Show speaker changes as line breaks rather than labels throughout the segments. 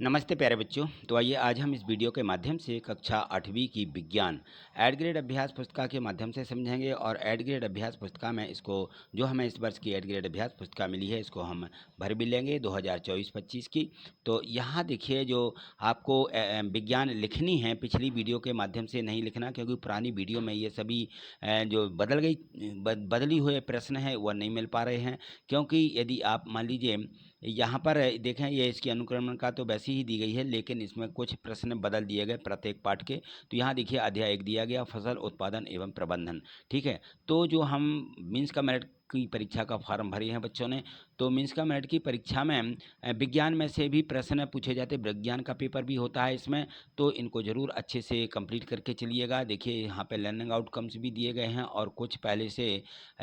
नमस्ते प्यारे बच्चों। तो आइए आज हम इस वीडियो के माध्यम से कक्षा 8वीं की विज्ञान एड ग्रेड अभ्यास पुस्तिका के माध्यम से समझेंगे। और एड ग्रेड अभ्यास पुस्तिका में इसको जो हमें इस वर्ष की एड ग्रेड अभ्यास पुस्तिका मिली है इसको हम भर भी लेंगे 2024-25 की। तो यहाँ देखिए जो आपको विज्ञान लिखनी है, पिछली वीडियो के माध्यम से नहीं लिखना, क्योंकि पुरानी वीडियो में ये सभी जो बदली हुए प्रश्न हैं वह नहीं मिल पा रहे हैं। क्योंकि यदि आप मान लीजिए यहाँ पर देखें, ये इसकी अनुक्रमण का तो वैसी ही दी गई है, लेकिन इसमें कुछ प्रश्न बदल दिए गए प्रत्येक पाठ के। तो यहाँ देखिए अध्याय 1 दिया गया, फसल उत्पादन एवं प्रबंधन। ठीक है, तो जो हम मीन्स का मेरिट की परीक्षा का फॉर्म भरे हैं बच्चों ने, तो मीन्स का मेरिट की परीक्षा में विज्ञान में से भी प्रश्न पूछे जाते, विज्ञान का पेपर भी होता है इसमें। तो इनको ज़रूर अच्छे से कंप्लीट करके चलिएगा। देखिए यहाँ पे लर्निंग आउटकम्स भी दिए गए हैं और कुछ पहले से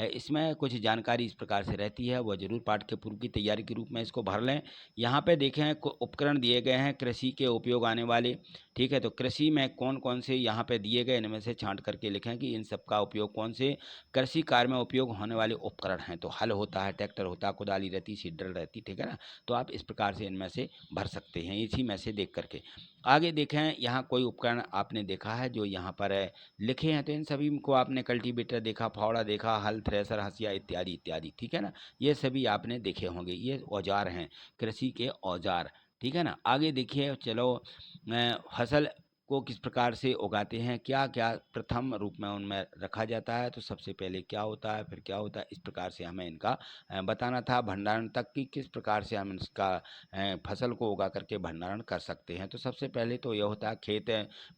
इसमें कुछ जानकारी इस प्रकार से रहती है, वह जरूर पाठ के पूर्व की तैयारी के रूप में इसको भर लें। यहाँ पे देखें उपकरण दिए गए हैं कृषि के उपयोग आने वाले। ठीक है, तो कृषि में कौन कौन से यहाँ पे दिए गए, इनमें से छांट करके लिखें कि इन सब का उपयोग कौन से कृषि कार्य में उपयोग होने वाले उपकरण हैं। तो हल होता है, ट्रैक्टर होता है, कुदाली रहती, सीडर रहती। ठीक है ना, तो आप इस प्रकार से इनमें से भर सकते हैं इसी में से देख करके। आगे देखें, यहाँ कोई उपकरण आपने देखा है जो यहाँ पर लिखे हैं, तो इन सभी को आपने कल्टीवेटर देखा, फावड़ा देखा, हल, थ्रेसर, हंसिया इत्यादि इत्यादि। ठीक है ना, ये सभी आपने देखे होंगे, ये औजार हैं, कृषि के औजार। ठीक है ना, आगे देखिए चलो फसल को किस प्रकार से उगाते हैं, क्या क्या प्रथम रूप में उनमें रखा जाता है, तो सबसे पहले क्या होता है, फिर क्या होता है, इस प्रकार से हमें इनका बताना था। भंडारण तक की किस प्रकार से हम इसका फसल को उगा करके भंडारण कर सकते हैं। तो सबसे पहले तो यह होता है खेत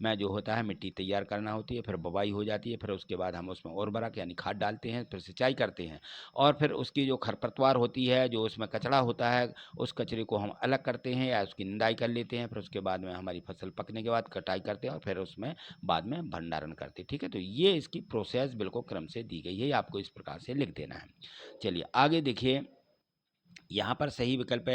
में जो होता है मिट्टी तैयार करना होती है, फिर बुवाई हो जाती है, फिर उसके बाद हम उसमें उर्वरक यानी खाद डालते हैं, फिर सिंचाई करते हैं, और फिर उसकी जो खरपतवार होती है, जो उसमें कचरा होता है, उस कचरे को हम अलग करते हैं या उसकी निंदाई कर लेते हैं। फिर उसके बाद में हमारी फसल पकने के बाद कटाई करते हैं और फिर उसमें बाद में भंडारण करते हैं। ठीक है, तो ये इसकी प्रोसेस बिल्कुल क्रम से दी गई है, आपको इस प्रकार से लिख देना है। चलिए आगे देखिए, यहाँ पर सही विकल्प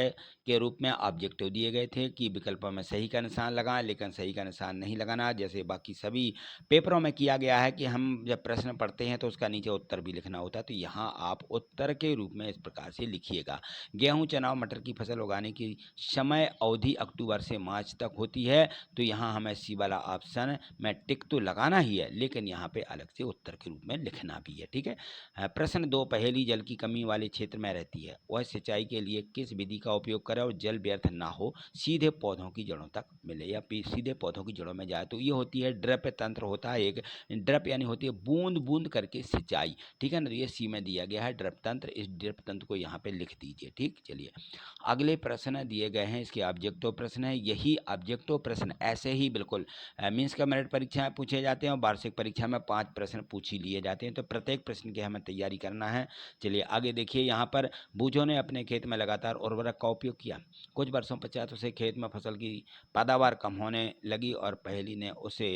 के रूप में ऑब्जेक्टिव दिए गए थे कि विकल्पों में सही का निशान लगाएं, लेकिन सही का निशान नहीं लगाना, जैसे बाकी सभी पेपरों में किया गया है कि हम जब प्रश्न पढ़ते हैं तो उसका नीचे उत्तर भी लिखना होता है। तो यहाँ आप उत्तर के रूप में इस प्रकार से लिखिएगा। गेहूं, चना और मटर की फसल उगाने की समय अवधि अक्टूबर से मार्च तक होती है। तो यहाँ हमें सी वाला ऑप्शन में टिक तो लगाना ही है, लेकिन यहाँ पे अलग से उत्तर के रूप में लिखना भी है। ठीक है, प्रश्न 2, पहेली जल की कमी वाले क्षेत्र में रहती है, वह सिंचाई के लिए किस विधि का उपयोग करें और जल व्यर्थ ना हो, सीधे पौधों की जड़ों तक मिले या सीधे पौधों की जड़ों में जाए। तो ये होती है ड्रिप तंत्र होता है एक, ड्रिप यानी होती है बूंद बूंद करके सिंचाई। ठीक है ना, तो ये सी में दिया गया है ड्रिप तंत्र, इस ड्रिप तंत्र को यहाँ पे लिख दीजिए। ठीक, चलिए अगले प्रश्न दिए गए हैं, इसके ऑब्जेक्टिव प्रश्न है। यही ऑब्जेक्टिव प्रश्न ऐसे ही बिल्कुल मीन्स का मेरिट परीक्षा में पूछे जाते हैं और वार्षिक परीक्षा में 5 प्रश्न पूछ ही लिए जाते हैं। तो प्रत्येक प्रश्न की हमें तैयारी करना है। चलिए आगे देखिए, यहाँ पर बूझों ने अपने खेत में लगातार उर्वरक का उपयोग किया। कुछ वर्षों पश्चात उसे खेत में फसल की पैदावार कम होने लगी और पहेली ने उसे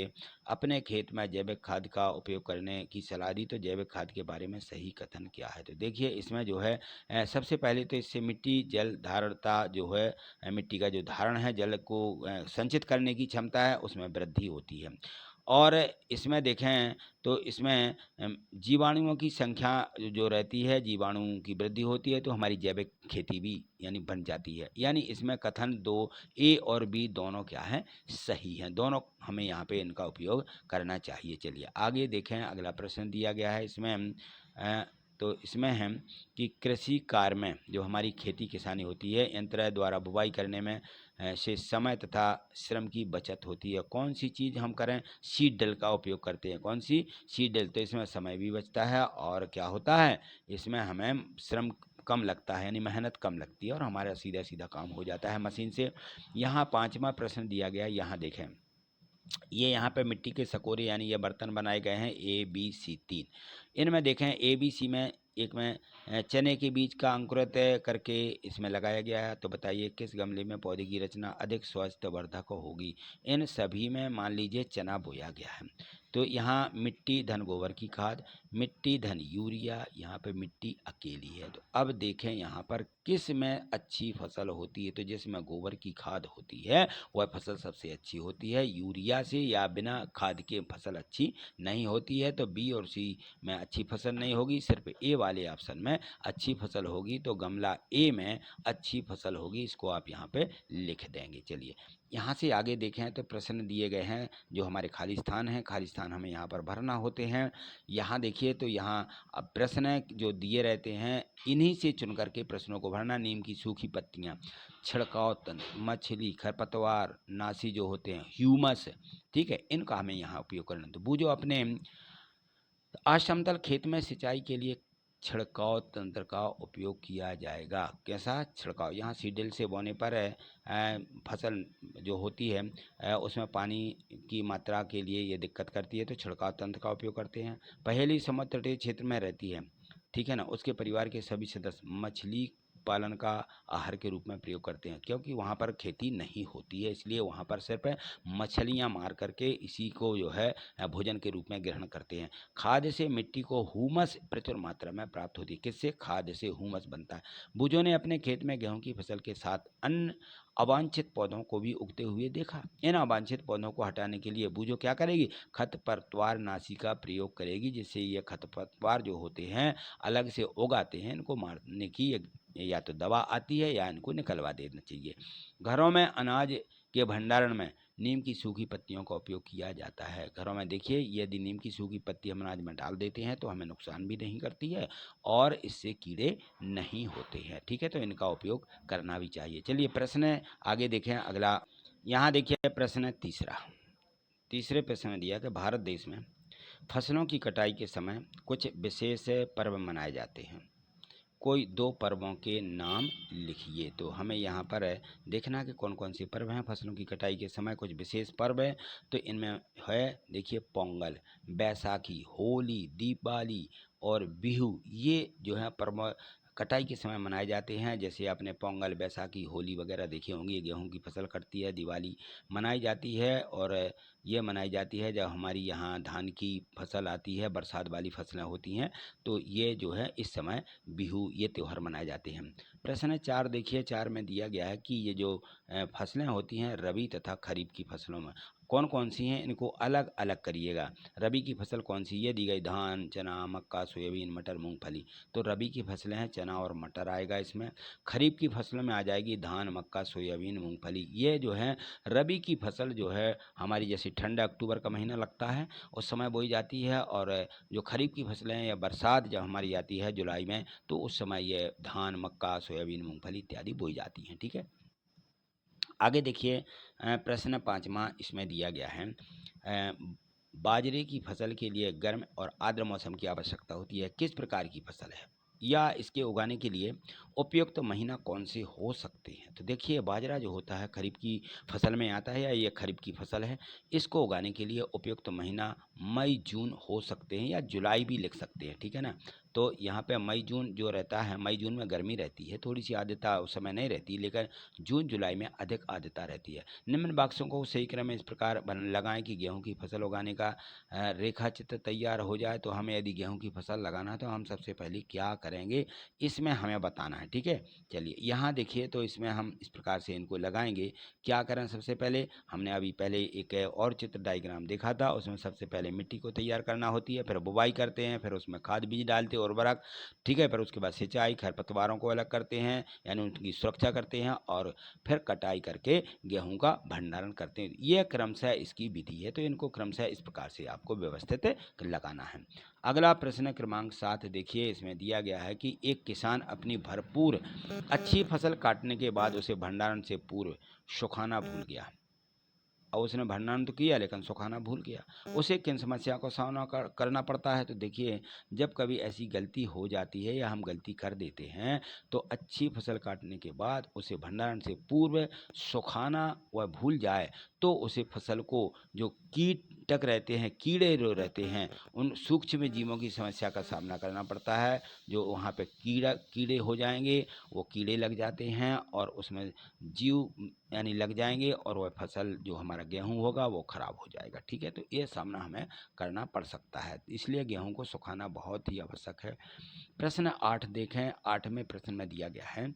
अपने खेत में जैविक खाद का उपयोग करने की सलाह दी। तो जैविक खाद के बारे में सही कथन क्या है, तो देखिए इसमें जो है सबसे पहले तो इससे मिट्टी जल धारणता जो है, मिट्टी का जो धारण है, जल को संचित करने की क्षमता है, उसमें वृद्धि होती है। और इसमें देखें तो इसमें जीवाणुओं की संख्या जो रहती है, जीवाणुओं की वृद्धि होती है, तो हमारी जैविक खेती भी यानी बन जाती है। यानी इसमें कथन 2 ए और बी दोनों क्या है, सही हैं, दोनों हमें यहाँ पे इनका उपयोग करना चाहिए। चलिए आगे देखें, अगला प्रश्न दिया गया है इसमें तो इसमें है कि कृषि कार्य में जो हमारी खेती किसानी होती है, यंत्र द्वारा बुवाई करने में से समय तथा श्रम की बचत होती है। कौन सी चीज़ हम करें, सीड ड्रिल का उपयोग करते हैं। कौन सी, सीड ड्रिल। तो इसमें समय भी बचता है और क्या होता है, इसमें हमें श्रम कम लगता है, यानी मेहनत कम लगती है और हमारा सीधा सीधा काम हो जाता है मशीन से। यहाँ 5वां प्रश्न दिया गया, यहाँ देखें, ये यहाँ पे मिट्टी के सकोरे यानी ये बर्तन बनाए गए हैं ए बी सी 3। इनमें देखें ए बी सी में एक में चने के बीज का अंकुरित करके इसमें लगाया गया है। तो बताइए किस गमले में पौधे की रचना अधिक स्वास्थ्यवर्धक होगी। इन सभी में मान लीजिए चना बोया गया है। तो यहाँ मिट्टी धन गोबर की खाद, मिट्टी धन यूरिया, यहाँ पे मिट्टी अकेली है। तो अब देखें यहाँ पर किस में अच्छी फसल होती है, तो जिसमें गोबर की खाद होती है वह फसल सबसे अच्छी होती है। यूरिया से या बिना खाद के फसल अच्छी नहीं होती है। तो बी और सी में अच्छी फसल नहीं होगी, सिर्फ ए वाले ऑप्शन में अच्छी फसल होगी। तो गमला ए में अच्छी फसल होगी, इसको आप यहाँ पे लिख देंगे। चलिए यहाँ से आगे देखें तो प्रश्न दिए गए हैं, जो हमारे खाली स्थान हैं, खाली स्थान हमें यहाँ पर भरना होते हैं। यहाँ देखिए तो यहाँ अब प्रश्न जो दिए रहते हैं इन्हीं से चुन करके प्रश्नों को भरना। नीम की सूखी पत्तियाँ, छिड़काव तंत्र, मछली, खरपतवार नाशी जो होते हैं, ह्यूमस, ठीक है, इनका हमें यहाँ उपयोग करना। तो बूझो अपने असमतल खेत में सिंचाई के लिए छिड़काव तंत्र का उपयोग किया जाएगा। कैसा छिड़काव? यहाँ सीडल से बोने पर फसल जो होती है उसमें पानी की मात्रा के लिए ये दिक्कत करती है, तो छिड़काव तंत्र का उपयोग करते हैं। पहेली समुद्र तटीय क्षेत्र में रहती है, ठीक है ना, उसके परिवार के सभी सदस्य मछली पालन का आहार के रूप में प्रयोग करते हैं, क्योंकि वहाँ पर खेती नहीं होती है, इसलिए वहाँ पर सिर्फ मछलियाँ मार करके इसी को जो है भोजन के रूप में ग्रहण करते हैं। खाद से मिट्टी को हुमस प्रचुर मात्रा में प्राप्त होती है। किससे? खाद से हुमस बनता है। बुजों ने अपने खेत में गेहूं की फसल के साथ अन्य अवांछित पौधों को भी उगते हुए देखा। इन अवांछित पौधों को हटाने के लिए बूझो क्या करेगी? खरपतवार नाशी का प्रयोग करेगी, जिससे ये खरपतवार जो होते हैं अलग से उगाते हैं, इनको मारने की या तो दवा आती है या इनको निकलवा देना चाहिए। घरों में अनाज के भंडारण में नीम की सूखी पत्तियों का उपयोग किया जाता है। घरों में देखिए यदि नीम की सूखी पत्ती हम अनाज में डाल देते हैं तो हमें नुकसान भी नहीं करती है और इससे कीड़े नहीं होते हैं, ठीक है, तो इनका उपयोग करना भी चाहिए। चलिए प्रश्न आगे देखें अगला। यहाँ देखिए प्रश्न तीसरे प्रश्न में दिया कि भारत देश में फसलों की कटाई के समय कुछ विशेष पर्व मनाए जाते हैं, कोई दो पर्वों के नाम लिखिए। तो हमें यहाँ पर देखना कि कौन कौन से पर्व हैं फसलों की कटाई के समय, कुछ विशेष पर्व है। तो इनमें है देखिए पोंगल, बैसाखी, होली, दीपावली और बिहू, ये जो है पर्व कटाई के समय मनाए जाते हैं। जैसे आपने पोंगल, बैसाखी, होली वगैरह देखी होंगी, गेहूं की फसल कटती है, दिवाली मनाई जाती है और ये मनाई जाती है जब हमारी यहाँ धान की फसल आती है, बरसात वाली फसलें होती हैं, तो ये जो है इस समय बिहू ये त्यौहार मनाए जाते हैं। प्रश्न 4 देखिए, 4 में दिया गया है कि ये जो फसलें होती हैं रबी तथा खरीफ की फसलों में कौन कौन सी हैं, इनको अलग अलग करिएगा। रबी की फसल कौन सी? ये दी गई धान, चना, मक्का, सोयाबीन, मटर, मूंगफली। तो रबी की फसलें हैं चना और मटर आएगा इसमें। खरीफ की फसलों में आ जाएगी धान, मक्का, सोयाबीन, मूंगफली। ये जो है रबी की फसल जो है हमारी जैसे ठंडा अक्टूबर का महीना लगता है उस समय बोई जाती है, और जो खरीफ की फसलें या बरसात जब हमारी आती है जुलाई में, तो उस समय ये धान, मक्का, सोयाबीन, मूंगफली इत्यादि बोई जाती हैं, ठीक है। आगे देखिए प्रश्न 5वां इसमें दिया गया है बाजरे की फसल के लिए गर्म और आर्द्र मौसम की आवश्यकता होती है, किस प्रकार की फसल है या इसके उगाने के लिए उपयुक्त तो महीना कौन से हो सकते हैं? तो देखिए बाजरा जो होता है खरीफ की फसल में आता है या ये खरीफ की फसल है, इसको उगाने के लिए उपयुक्त तो महीना मई जून हो सकते हैं या जुलाई भी लिख सकते हैं, ठीक है ना। तो यहाँ पे मई जून जो रहता है, मई जून में गर्मी रहती है, थोड़ी सी आर्द्रता उस समय नहीं रहती, लेकिन जून जुलाई में अधिक आर्द्रता रहती है। निम्न बॉक्सों को सही क्रम में इस प्रकार लगाएं कि गेहूं की फसल उगाने का रेखा चित्र तैयार हो जाए। तो हमें यदि गेहूं की फसल लगाना है तो हम सबसे पहले क्या करेंगे इसमें हमें बताना है, ठीक है। चलिए यहाँ देखिए तो इसमें हम इस प्रकार से इनको लगाएंगे। क्या करें? सबसे पहले हमने अभी पहले एक और चित्र डायग्राम देखा था, उसमें सबसे पहले मिट्टी को तैयार करना होती है, फिर बुवाई करते हैं, फिर उसमें खाद बीज डालते हैं, उर्वरक, ठीक है, फिर उसके बाद सिंचाई, खरपतवारों को अलग करते हैं यानी उनकी सुरक्षा करते हैं, और फिर कटाई करके गेहूं का भंडारण करते हैं। यह क्रमशः इसकी विधि है, तो इनको क्रमशः इस प्रकार से आपको व्यवस्थित लगाना है। अगला प्रश्न क्रमांक 7 देखिए, इसमें दिया गया है कि एक किसान अपनी भरपूर अच्छी फसल काटने के बाद उसे भंडारण से पूर्व सुखाना भूल गया, और उसने भंडारण तो किया लेकिन सुखाना भूल गया, उसे किन समस्या का सामना करना पड़ता है? तो देखिए जब कभी ऐसी गलती हो जाती है या हम गलती कर देते हैं तो अच्छी फसल काटने के बाद उसे भंडारण से पूर्व सुखाना वह भूल जाए तो उसे फसल को जो कीटक रहते हैं, कीड़े जो रहते हैं, उन सूक्ष्म जीवों की समस्या का सामना करना पड़ता है। जो वहाँ पे कीड़े हो जाएंगे, वो कीड़े लग जाते हैं और उसमें जीव यानी लग जाएंगे और वह फसल जो हमारा गेहूँ होगा वो खराब हो जाएगा। ठीक है, तो ये सामना हमें करना पड़ सकता है, इसलिए गेहूँ को सुखाना बहुत ही आवश्यक है। प्रश्न 8 देखें। 8वें प्रश्न में दिया गया है,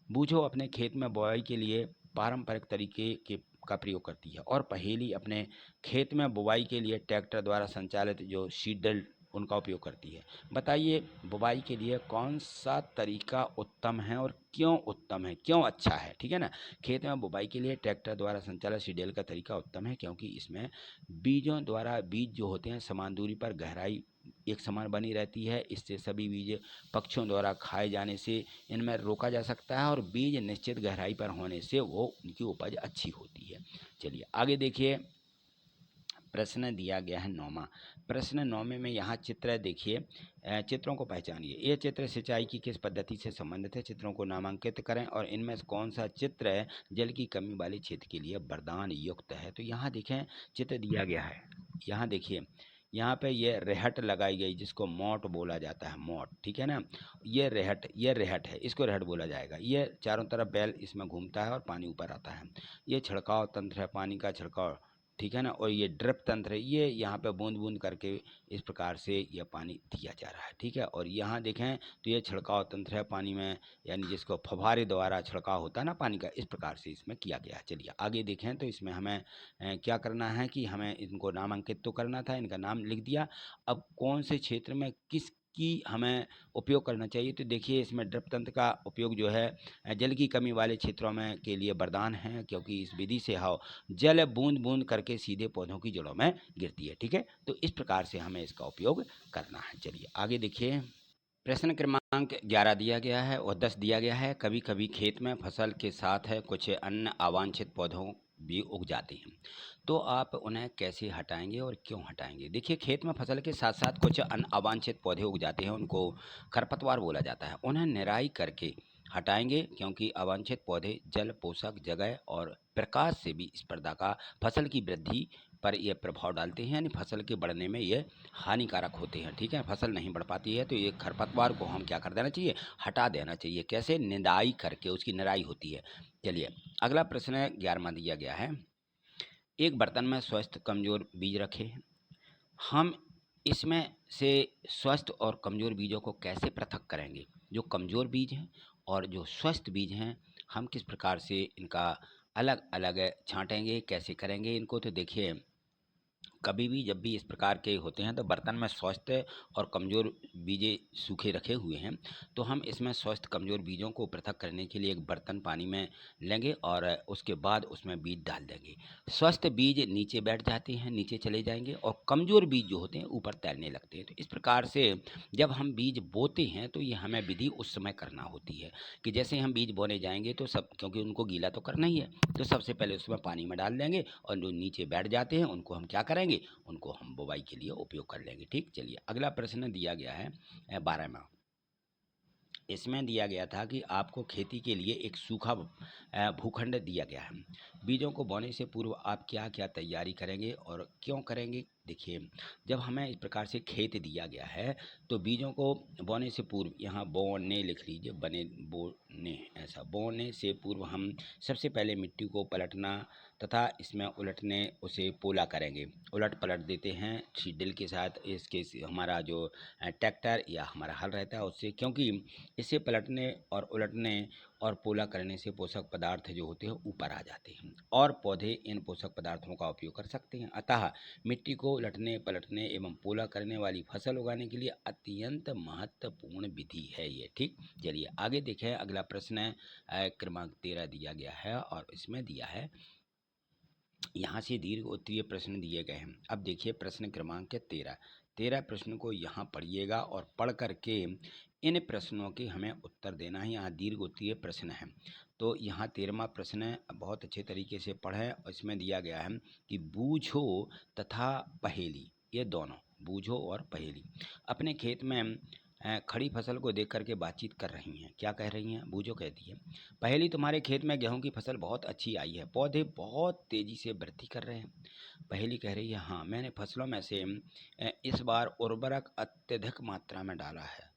बूझो अपने खेत में बुआई के लिए पारंपरिक तरीके के का प्रयोग करती है और पहेली अपने खेत में बुवाई के लिए ट्रैक्टर द्वारा संचालित जो सीडल उनका उपयोग करती है। बताइए बुवाई के लिए कौन सा तरीका उत्तम है और क्यों उत्तम है, क्यों अच्छा है। ठीक है ना, खेत में बुवाई के लिए ट्रैक्टर द्वारा संचालित सीडल का तरीका उत्तम है क्योंकि इसमें बीजों द्वारा बीज जो होते हैं समान दूरी पर गहराई एक समान बनी रहती है। इससे सभी बीज पक्षियों द्वारा खाए जाने से इनमें रोका जा सकता है और बीज निश्चित गहराई पर होने से वो उनकी उपज अच्छी होती है। चलिए आगे देखिए, प्रश्न दिया गया है 9वां। प्रश्न 9वें में यहाँ चित्र देखिए, चित्रों को पहचानिए। ये चित्र सिंचाई की किस पद्धति से संबंधित है, चित्रों को नामांकित करें और इनमें से कौन सा चित्र जल की कमी वाले क्षेत्र के लिए वरदान युक्त है। तो यहाँ देखें चित्र दिया गया है, यहाँ देखिए, यहाँ पे ये रेहट लगाई गई जिसको मोट बोला जाता है, मोट। ठीक है ना, ये रेहट है, इसको रेहट बोला जाएगा। ये चारों तरफ बैल इसमें घूमता है और पानी ऊपर आता है। ये छिड़काव तंत्र है, पानी का छिड़काव। ठीक है ना, और ये ड्रिप तंत्र है, ये यहाँ पे बूंद बूंद करके इस प्रकार से यह पानी दिया जा रहा है। ठीक है, और यहाँ देखें तो ये छिड़काव तंत्र है पानी में, यानी जिसको फव्वारे द्वारा छिड़काव होता है ना पानी का, इस प्रकार से इसमें किया गया है। चलिए आगे देखें तो इसमें हमें क्या करना है कि हमें इनको नामांकित तो करना था, इनका नाम लिख दिया। अब कौन से क्षेत्र में किस की हमें उपयोग करना चाहिए, तो देखिए इसमें ड्रिप तंत्र का उपयोग जो है जल की कमी वाले क्षेत्रों में के लिए वरदान है क्योंकि इस विधि से जल बूंद बूंद करके सीधे पौधों की जड़ों में गिरती है। ठीक है, तो इस प्रकार से हमें इसका उपयोग करना है। चलिए आगे देखिए, प्रश्न क्रमांक 11 दिया गया है और 10 दिया गया है, कभी कभी खेत में फसल के साथ है कुछ अन्य अवांछित पौधों भी उग जाते हैं, तो आप उन्हें कैसे हटाएंगे और क्यों हटाएंगे। देखिए खेत में फसल के साथ साथ कुछ अन्य अवांछित पौधे उग जाते हैं, उनको खरपतवार बोला जाता है। उन्हें निराई करके हटाएंगे क्योंकि अवांछित पौधे जल, पोषक, जगह और प्रकाश से भी स्पर्धा का फसल की वृद्धि पर यह प्रभाव डालते हैं, यानी फसल के बढ़ने में ये हानिकारक होते हैं। ठीक है, फसल नहीं बढ़ पाती है तो ये खरपतवार को हम क्या कर देना चाहिए, हटा देना चाहिए। कैसे, निदाई करके उसकी निराई होती है। चलिए अगला प्रश्न 11वां दिया गया है, एक बर्तन में स्वस्थ कमजोर बीज रखे, हम इसमें से स्वस्थ और कमज़ोर बीजों को कैसे पृथक करेंगे। जो कमज़ोर बीज हैं और जो स्वस्थ बीज हैं, हम किस प्रकार से इनका अलग अलग छांटेंगे, कैसे करेंगे इनको। तो देखिए कभी भी जब भी इस प्रकार के होते हैं तो बर्तन में स्वस्थ और कमज़ोर बीजे सूखे रखे हुए हैं, तो हम इसमें स्वस्थ कमज़ोर बीजों को पृथक करने के लिए एक बर्तन पानी में लेंगे और उसके बाद उसमें बीज डाल देंगे। स्वस्थ बीज नीचे बैठ जाते हैं, नीचे चले जाएंगे और कमज़ोर बीज जो होते हैं ऊपर तैरने लगते हैं। तो इस प्रकार से जब हम बीज बोते हैं तो ये हमें विधि उस समय करना होती है कि जैसे हम बीज बोने जाएंगे तो सब, क्योंकि उनको गीला तो करना ही है, तो सबसे पहले उसमें पानी में डाल देंगे और जो नीचे बैठ जाते हैं उनको हम क्या करेंगे, उनको हम बुवाई के लिए उपयोग कर लेंगे। ठीक, चलिए अगला प्रश्न दिया गया है 12वां। इसमें दिया गया था कि आपको खेती के लिए एक सूखा भूखंड दिया गया है, बीजों को बोने से पूर्व आप क्या क्या तैयारी करेंगे और क्यों करेंगे। देखिए जब हमें इस प्रकार से खेत दिया गया है तो बीजों को बोने से पूर्व, यहाँ बोने लिख लीजिए, बने बोने, ऐसा बोने से पूर्व हम सबसे पहले मिट्टी को पलटना तथा इसमें उलटने उसे पोला करेंगे, उलट पलट देते हैं सीडल के साथ। इसके हमारा जो ट्रैक्टर या हमारा हल रहता है उससे, क्योंकि इसे पलटने और उलटने और पोला करने से पोषक पदार्थ जो होते हैं ऊपर आ जाते हैं और पौधे इन पोषक पदार्थों का उपयोग कर सकते हैं। अतः मिट्टी को उलटने पलटने एवं पोला करने वाली फसल उगाने के लिए अत्यंत महत्वपूर्ण विधि है ये। ठीक, चलिए आगे देखें, अगला प्रश्न क्रमांक 13 दिया गया है और इसमें दिया है, यहाँ से दीर्घ उत्तरीय प्रश्न दिए गए हैं। अब देखिए प्रश्न क्रमांक 13 प्रश्न को यहाँ पढ़िएगा और पढ़ करके इन प्रश्नों के हमें उत्तर देना है। यहाँ दीर्घ उत्तरीय प्रश्न है, तो यहाँ 13वां प्रश्न बहुत अच्छे तरीके से पढ़ें। इसमें दिया गया है कि बूझो तथा पहेली, ये दोनों, बूझो और पहेली, अपने खेत में खड़ी फसल को देख करके बातचीत कर रही हैं। क्या कह रही हैं? बूझो कहती है, पहेली, तुम्हारे खेत में गेहूं की फसल बहुत अच्छी आई है, पौधे बहुत तेजी से वृद्धि कर रहे हैं। पहेली कह रही है, हाँ, मैंने फसलों में से इस बार उर्वरक अत्यधिक मात्रा में डाला है,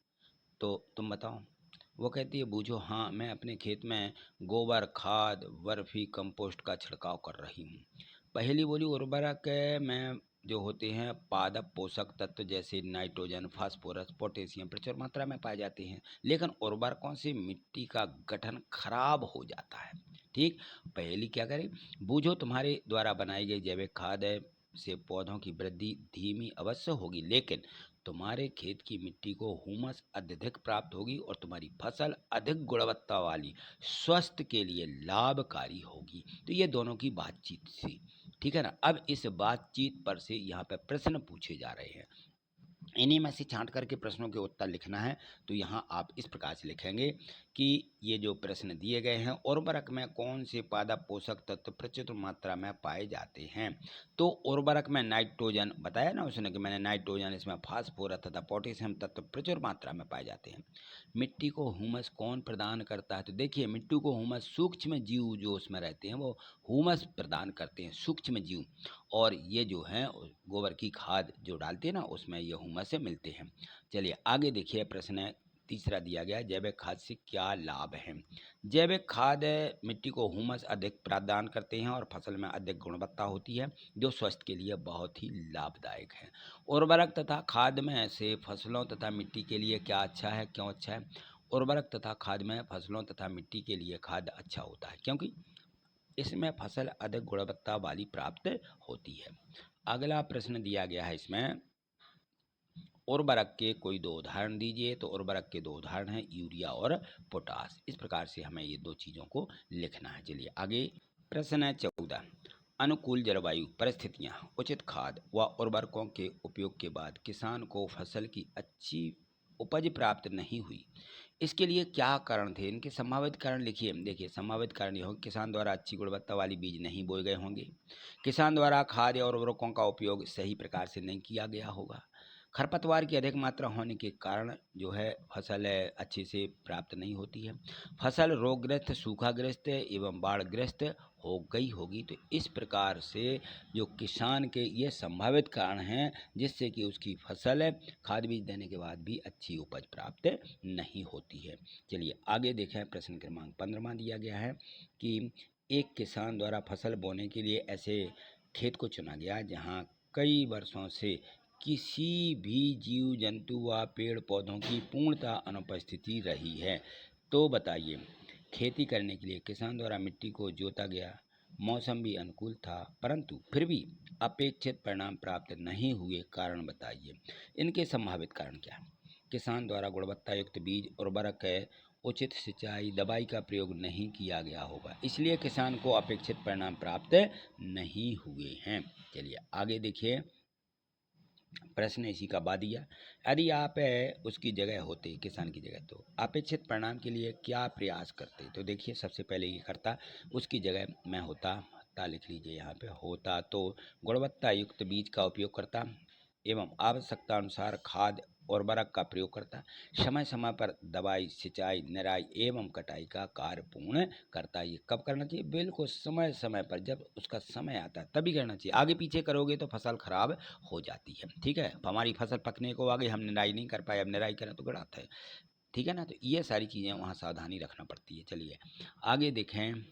तो तुम बताओ। वो कहती है, बूझो, हाँ, मैं अपने खेत में गोबर खाद वर्मी कंपोस्ट का छिड़काव कर रही हूँ। पहेली बोली, उर्वरक में जो होते हैं पादप पोषक तत्व जैसे नाइट्रोजन फास्फोरस पोटेशियम प्रचुर मात्रा में पाए जाते हैं, लेकिन उर्वरकों से मिट्टी का गठन खराब हो जाता है। ठीक। पहेली क्या करे, बूझो, तुम्हारे द्वारा बनाई गई जैविक खाद से पौधों की वृद्धि धीमी अवश्य होगी, लेकिन तुम्हारे खेत की मिट्टी को हुमस अत्यधिक प्राप्त होगी और तुम्हारी फसल अधिक गुणवत्ता वाली स्वस्थ के लिए लाभकारी होगी। तो ये दोनों की बातचीत थी। ठीक है ना। अब इस बातचीत पर से यहाँ पे प्रश्न पूछे जा रहे हैं, इन्हीं में से छांट करके प्रश्नों के उत्तर लिखना है। तो यहाँ आप इस प्रकार से लिखेंगे कि ये जो प्रश्न दिए गए हैं, उर्वरक में कौन से पादप पोषक तत्व प्रचुर मात्रा में पाए जाते हैं। तो उर्वरक में नाइट्रोजन बताया ना उसने कि मैंने नाइट्रोजन, इसमें फास्फोरस तथा पोटेशियम तत्व प्रचुर मात्रा में पाए जाते हैं। मिट्टी को हुमस कौन प्रदान करता है, तो देखिए मिट्टी को हुमस सूक्ष्म जीव जो उसमें रहते हैं वो हुमस प्रदान करते हैं, सूक्ष्म जीव। और ये जो है गोबर की खाद जो डालते हैं ना उसमें ये हुमस से मिलते हैं। चलिए आगे देखिए, प्रश्न तीसरा दिया गया, जैविक खाद से क्या लाभ है। जैविक खाद मिट्टी को हुमस अधिक प्रदान करते हैं और फसल में अधिक गुणवत्ता होती है, जो स्वास्थ्य के लिए बहुत ही लाभदायक है। उर्वरक तथा खाद में से फसलों तथा मिट्टी के लिए क्या अच्छा है, क्यों अच्छा है। उर्वरक तथा खाद में फसलों तथा मिट्टी के लिए खाद अच्छा होता है क्योंकि इसमें फसल अधिक गुणवत्ता वाली प्राप्त होती है। अगला प्रश्न दिया गया है इसमें, उर्वरक के कोई दो उदाहरण दीजिए। तो उर्वरक के दो उदाहरण हैं यूरिया और पोटास। इस प्रकार से हमें ये दो चीज़ों को लिखना है। चलिए आगे, प्रश्न है 14, अनुकूल जलवायु परिस्थितियां, उचित खाद व उर्वरकों के उपयोग के बाद किसान को फसल की अच्छी उपज प्राप्त नहीं हुई, इसके लिए क्या कारण थे। इनके संभावित कारण लिखिए। देखिए संभावित कारण यह होंगे, किसान द्वारा अच्छी गुणवत्ता वाली बीज नहीं बोए गए होंगे, किसान द्वारा खाद या उर्वरकों का उपयोग सही प्रकार से नहीं किया गया होगा, खरपतवार की अधिक मात्रा होने के कारण जो है फसल अच्छे से प्राप्त नहीं होती है, फसल रोगग्रस्त सूखाग्रस्त एवं बाढ़ग्रस्त हो गई होगी। तो इस प्रकार से जो किसान के ये संभावित कारण हैं जिससे कि उसकी फसल खाद बीज देने के बाद भी अच्छी उपज प्राप्त नहीं होती है। चलिए आगे देखें, प्रश्न क्रमांक 15 दिया गया है कि एक किसान द्वारा फसल बोने के लिए ऐसे खेत को चुना गया जहाँ कई वर्षों से किसी भी जीव जंतु व पेड़ पौधों की पूर्णतः अनुपस्थिति रही है। तो बताइए, खेती करने के लिए किसान द्वारा मिट्टी को जोता गया, मौसम भी अनुकूल था, परंतु फिर भी अपेक्षित परिणाम प्राप्त नहीं हुए, कारण बताइए। इनके संभावित कारण क्या है। किसान द्वारा गुणवत्ता युक्त बीज उर्वरक है, उचित सिंचाई दवाई का प्रयोग नहीं किया गया होगा, इसलिए किसान को अपेक्षित परिणाम प्राप्त नहीं हुए हैं। चलिए आगे देखिए, प्रश्न इसी का बाद दिया, यदि आप उसकी जगह होते, किसान की जगह, तो अपेक्षित परिणाम के लिए क्या प्रयास करते। तो देखिए सबसे पहले ये करता, उसकी जगह मैं होता, ता लिख लीजिए यहाँ पे, होता तो गुणवत्ता युक्त बीज का उपयोग करता एवं आवश्यकता अनुसार खाद उर्वरक का प्रयोग करता, समय समय पर दवाई सिंचाई निराई एवं कटाई का कार्य पूर्ण करता। ये कब करना चाहिए, बिल्कुल समय समय पर, जब उसका समय आता है तभी करना चाहिए। आगे पीछे करोगे तो फसल खराब हो जाती है। ठीक है, हमारी फसल पकने को आ गई, हम निराई नहीं कर पाए, अब निराई करें तो गलत है। ठीक है ना। तो ये सारी चीज़ें वहाँ सावधानी रखना पड़ती है। चलिए आगे देखें,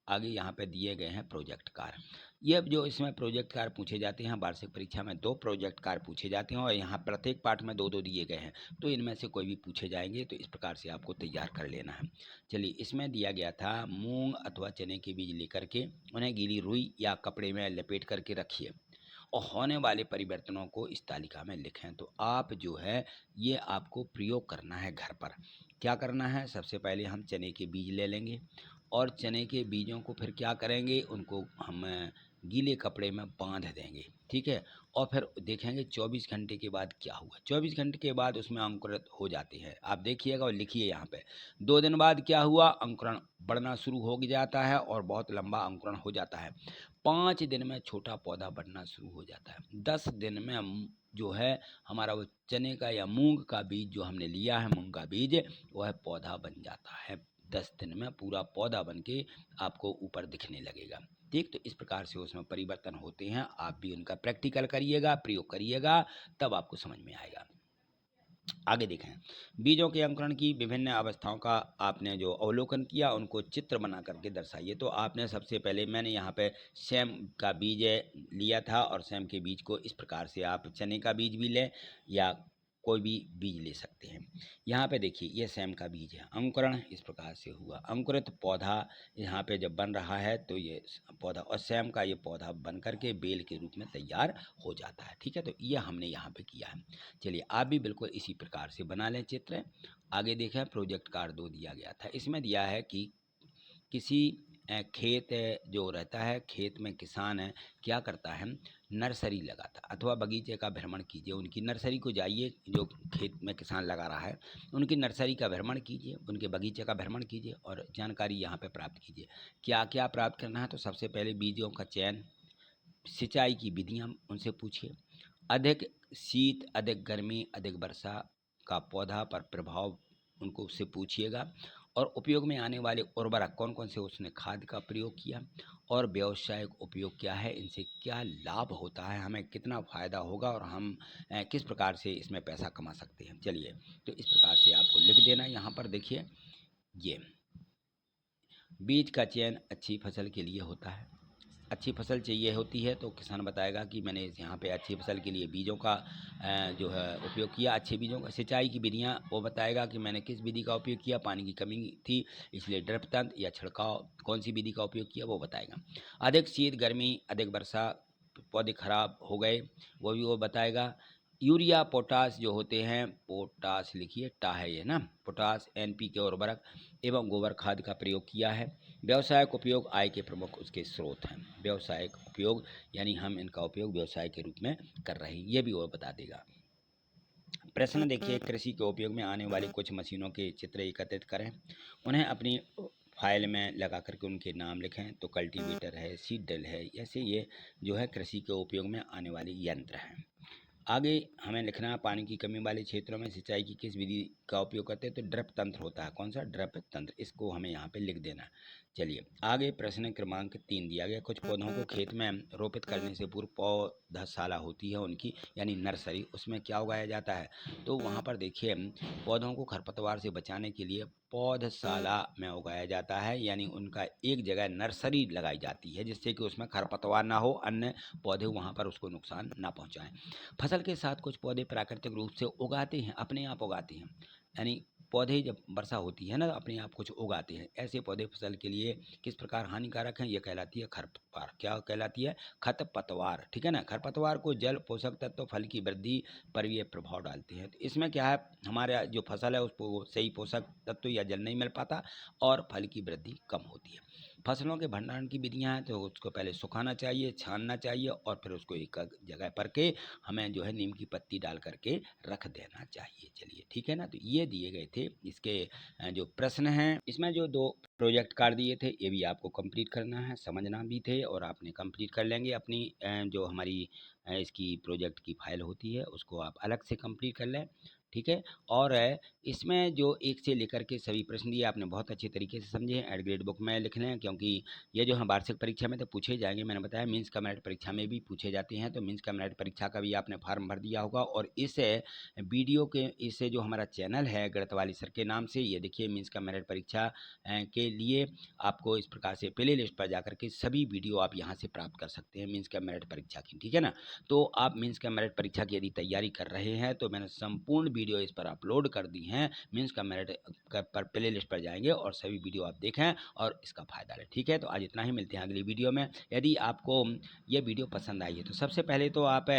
आगे यहाँ पे दिए गए हैं प्रोजेक्ट कार्य। ये जो इसमें प्रोजेक्ट कार्य पूछे जाते हैं, वार्षिक परीक्षा में 2 प्रोजेक्ट कार्य पूछे जाते हैं और यहाँ प्रत्येक पाठ में 2-2 दिए गए हैं, तो इनमें से कोई भी पूछे जाएंगे, तो इस प्रकार से आपको तैयार कर लेना है। चलिए इसमें दिया गया था, मूंग अथवा चने के बीज लेकर के उन्हें गीली रुई या कपड़े में लपेट करके रखिए और होने वाले परिवर्तनों को इस तालिका में लिखें। तो आप जो है ये आपको प्रयोग करना है घर पर। क्या करना है, सबसे पहले हम चने के बीज ले लेंगे और चने के बीजों को फिर क्या करेंगे, उनको हम गीले कपड़े में बांध देंगे। ठीक है, और फिर देखेंगे 24 घंटे के बाद क्या हुआ। 24 घंटे के बाद उसमें अंकुरित हो जाते हैं, आप देखिएगा और लिखिए यहाँ पे। 2 दिन बाद क्या हुआ, अंकुरण बढ़ना शुरू हो जाता है और बहुत लंबा अंकुरण हो जाता है। 5 दिन में छोटा पौधा बढ़ना शुरू हो जाता है। 10 दिन में जो है हमारा वो चने का या मूंग का बीज जो हमने लिया है, मूंग का बीज, वह पौधा बन जाता है। 10 दिन में पूरा पौधा बन के आपको ऊपर दिखने लगेगा। ठीक, तो इस प्रकार से उसमें परिवर्तन होते हैं। आप भी उनका प्रैक्टिकल करिएगा, प्रयोग करिएगा, तब आपको समझ में आएगा। आगे देखें, बीजों के अंकुरण की विभिन्न अवस्थाओं का आपने जो अवलोकन किया उनको चित्र बना करके दर्शाइए। तो आपने सबसे पहले, मैंने यहाँ पे सेम का बीज लिया था और सेम के बीज को इस प्रकार से आप चने का बीज भी लें या कोई भी बीज ले सकते हैं। यहाँ पे देखिए ये सेम का बीज है, अंकुरण इस प्रकार से हुआ, अंकुरित पौधा यहाँ पे जब बन रहा है तो ये पौधा, और सेम का ये पौधा बन करके बेल के रूप में तैयार हो जाता है। ठीक है, तो ये हमने यहाँ पे किया है। चलिए आप भी बिल्कुल इसी प्रकार से बना लें चित्र। आगे देखें, प्रोजेक्ट कार्ड 2 दिया गया था। इसमें दिया है कि किसी खेत जो रहता है, खेत में किसान है क्या करता है, नर्सरी लगाता अथवा बगीचे का भ्रमण कीजिए। उनकी नर्सरी को जाइए, जो खेत में किसान लगा रहा है उनकी नर्सरी का भ्रमण कीजिए, उनके बगीचे का भ्रमण कीजिए और जानकारी यहाँ पे प्राप्त कीजिए। क्या क्या प्राप्त करना है, तो सबसे पहले बीजों का चयन, सिंचाई की विधियाँ उनसे पूछिए, अधिक शीत, अधिक गर्मी, अधिक वर्षा का पौधा पर प्रभाव उनको उससे पूछिएगा, और उपयोग में आने वाले उर्वरक कौन कौन से उसने खाद का प्रयोग किया, और व्यावसायिक उपयोग क्या है, इनसे क्या लाभ होता है, हमें कितना फ़ायदा होगा और हम किस प्रकार से इसमें पैसा कमा सकते हैं। चलिए, तो इस प्रकार से आपको लिख देना। यहाँ पर देखिए, ये बीज का चयन अच्छी फसल के लिए होता है। अच्छी फसल चाहिए होती है तो किसान बताएगा कि मैंने यहाँ पे अच्छी फसल के लिए बीजों का जो है उपयोग किया, अच्छे बीजों का। सिंचाई की विधियाँ वो बताएगा कि मैंने किस विधि का उपयोग किया, पानी की कमी थी इसलिए ड्रिप तंत्र या छिड़काव कौन सी विधि का उपयोग किया वो बताएगा। अधिक शीत गर्मी, अधिक वर्षा, पौधे खराब हो गए, वो भी वो बताएगा। यूरिया पोटास जो होते हैं, पोटास लिखिए, टा है ये ना, पोटास, NPK उर्वरक एवं गोबर खाद का प्रयोग किया है। व्यावसायिक उपयोग आय के प्रमुख उसके स्रोत हैं। व्यावसायिक उपयोग यानी हम इनका उपयोग व्यवसाय के रूप में कर रहे हैं, ये भी वो बता देगा। प्रश्न देखिए, कृषि के उपयोग में आने वाली कुछ मशीनों के चित्र एकत्रित करें, उन्हें अपनी फाइल में लगा करके उनके नाम लिखें। तो कल्टीवेटर है, सीड ड्रिल है, ऐसे ये जो है कृषि के उपयोग में आने वाले यंत्र हैं। आगे हमें लिखना है, पानी की कमी वाले क्षेत्रों में सिंचाई की किस विधि का उपयोग करते हैं, तो ड्रिप तंत्र होता है। कौन सा? ड्रिप तंत्र, इसको हमें यहाँ पे लिख देना है। चलिए आगे, प्रश्न क्रमांक 3 दिया गया, कुछ पौधों को खेत में रोपित करने से पूर्व पौधशाला होती है उनकी, यानी नर्सरी, उसमें क्या उगाया जाता है, तो वहाँ पर देखिए पौधों को खरपतवार से बचाने के लिए पौधशाला में उगाया जाता है, यानी उनका एक जगह नर्सरी लगाई जाती है जिससे कि उसमें खरपतवार ना हो, अन्य पौधे वहाँ पर उसको नुकसान ना पहुँचाएं। फसल के साथ कुछ पौधे प्राकृतिक रूप से उगाते हैं, अपने आप उगाते हैं, यानी पौधे जब वर्षा होती है ना अपने आप कुछ उगाते हैं। ऐसे पौधे फसल के लिए किस प्रकार हानिकारक हैं, ये कहलाती है खरपतवार। क्या कहलाती है? खरपतवार। ठीक है ना, खरपतवार को जल, पोषक तत्व, फल की वृद्धि पर ये प्रभाव डालते हैं। तो इसमें क्या है, हमारा जो फसल है उसको सही पोषक तत्व या जल नहीं मिल पाता और फल की वृद्धि कम होती है। फसलों के भंडारण की विधियाँ हैं, तो उसको पहले सुखाना चाहिए, छानना चाहिए और फिर उसको एक जगह पर के हमें जो है नीम की पत्ती डाल करके रख देना चाहिए। चलिए ठीक है ना, तो ये दिए गए थे इसके जो प्रश्न हैं। इसमें जो 2 प्रोजेक्ट कार्ड दिए थे ये भी आपको कंप्लीट करना है, समझना भी थे और आपने कंप्लीट कर लेंगे। अपनी जो हमारी इसकी प्रोजेक्ट की फाइल होती है उसको आप अलग से कंप्लीट कर लें। ठीक है, और इसमें जो 1 से लेकर के सभी प्रश्न दिए आपने बहुत अच्छे तरीके से समझे हैं। एड ग्रेड बुक में लिख लें, क्योंकि ये जो है वार्षिक परीक्षा में तो पूछे जाएंगे। मैंने बताया मीन्स का मेरिट परीक्षा में भी पूछे जाते हैं, तो मीन्स का मेरिट परीक्षा का भी आपने फार्म भर दिया होगा। और इस वीडियो के, इस जो हमारा चैनल है गणित वाली सर के नाम से, ये देखिए मीन्स का मेरिट परीक्षा के लिए आपको इस प्रकार से प्ले लिस्ट पर जाकर के सभी वीडियो आप यहाँ से प्राप्त कर सकते हैं मीन्स का मेरिट परीक्षा की। ठीक है ना, तो आप मीन्स का मेरिट परीक्षा की यदि तैयारी कर रहे हैं तो मैंने संपूर्ण वीडियो इस पर अपलोड कर दी हैं। मीन्स का मेरिट पर प्ले लिस्ट पर जाएंगे और सभी वीडियो आप देखें और इसका फायदा लें। ठीक है, तो आज इतना ही, मिलते हैं अगली वीडियो में। यदि आपको ये वीडियो पसंद आई है तो सबसे पहले तो आप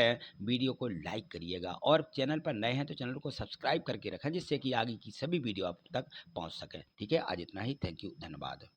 वीडियो को लाइक करिएगा और चैनल पर नए हैं तो चैनल को सब्सक्राइब करके रखें जिससे कि आगे की सभी वीडियो आप तक पहुंच सकें। ठीक है, आज इतना ही, थैंक यू, धन्यवाद।